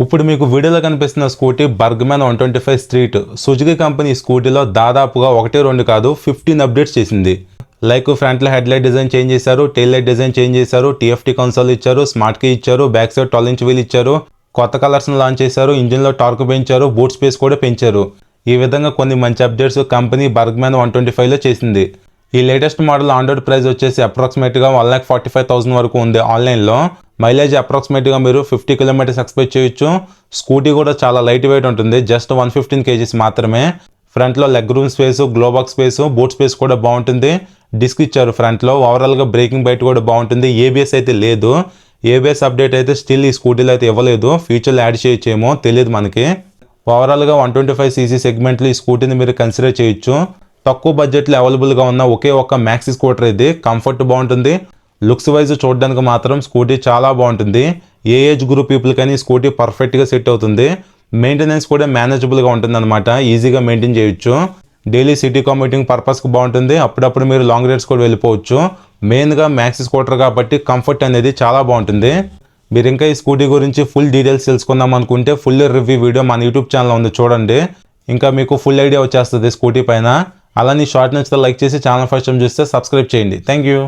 ఇప్పుడు మీకు వీడియోలో కనిపిస్తున్న scooty Burgman 125 street. Suzuki company స్కూటీలో దాదాపుగా 1-2 కాదు 15 అప్డేట్స్ చేసింది. లైక్ ఫ్రంట్లో హెడ్ లైట్ డిజైన్ చేంజ్ చేశారు, టెయిల్ లైట్ డిజైన్ చేంజ్ చేశారు, టీఎఫ్టీ కన్సోల్ ఇచ్చారు, స్మార్ట్ కీ ఇచ్చారు, బ్యాక్ సైడ్ 12 ఇంచ్ వీల్ ఇచ్చారు, కొత్త కలర్స్ని లాంచ్ చేశారు, ఇంజిన్లో టార్క్ పెంచారు, బూట్ స్పేస్ కూడా పెంచారు. ఈ విధంగా కొన్ని మంచి అప్డేట్స్ కంపెనీ బర్గ్మన్ 125లో చేసింది. ఈ latest model on road price వచ్చేసి అప్రాక్సిమేట్గా 1,45,000 వరకు ఉంది ఆన్లైన్లో. మైలేజ్ అప్రాక్సిమేట్గా మీరు 50 కిలోమీటర్స్ ఎక్స్పెక్ట్ చేయొచ్చు. స్కూటీ కూడా చాలా లైట్ వెయిట్ ఉంటుంది, జస్ట్ 115 kgs మాత్రమే. ఫ్రంట్లో leg room space, glovebox space, boot space కూడా బాగుంటుంది. డిస్క్ ఇచ్చారు ఫ్రంట్లో. ఓవరాల్గా బ్రేకింగ్ బైట్ కూడా బాగుంటుంది. ఏబిఎస్ అయితే లేదు. ఏబిఎస్ అప్డేట్ అయితే స్టిల్ ఈ స్కూటీలో అయితే ఇవ్వలేదు. ఫ్యూచర్లో యాడ్ చేయొచ్చేమో తెలియదు మనకి. ఓవరాల్గా 125cc సెగ్మెంట్లో ఈ స్కూటీని మీరు కన్సిడర్ చేయొచ్చు. తక్కువ బడ్జెట్లో అవైలబుల్గా ఉన్న ఒకే ఒక్క మ్యాక్సీ స్కూటర్ ఇది. కంఫర్ట్ బాగుంటుంది. లుక్స్ వైజ్ చూడడానికి మాత్రం స్కూటీ చాలా బాగుంటుంది. ఏ ఏజ్ గ్రూప్ పీపుల్ కానీ స్కూటీ పర్ఫెక్ట్గా సెట్ అవుతుంది. మెయింటెనెన్స్ కూడా మేనేజబుల్గా ఉంటుంది అనమాట. ఈజీగా మెయింటైన్ చేయొచ్చు. డైలీ సిటీ కమ్యూటింగ్ పర్పస్కి బాగుంటుంది. అప్పుడప్పుడు మీరు లాంగ్ రైడ్స్ కూడా వెళ్ళిపోవచ్చు. మెయిన్గా మ్యాక్సీ స్కూటర్ కాబట్టి కంఫర్ట్ అనేది చాలా బాగుంటుంది. మీరు ఇంకా ఈ స్కూటీ గురించి ఫుల్ డీటెయిల్స్ తెలుసుకుందాం అనుకుంటే ఫుల్ రివ్యూ వీడియో మన యూట్యూబ్ ఛానల్ ఉంది, చూడండి. ఇంకా మీకు ఫుల్ ఐడియా వచ్చేస్తుంది స్కూటీ పైన. అలానే షార్ట్ నచ్చితే లైక్ చేసి ఛానల్ ఫస్ట్ టైం చూస్తే సబ్స్క్రైబ్ చేయండి. Thank you.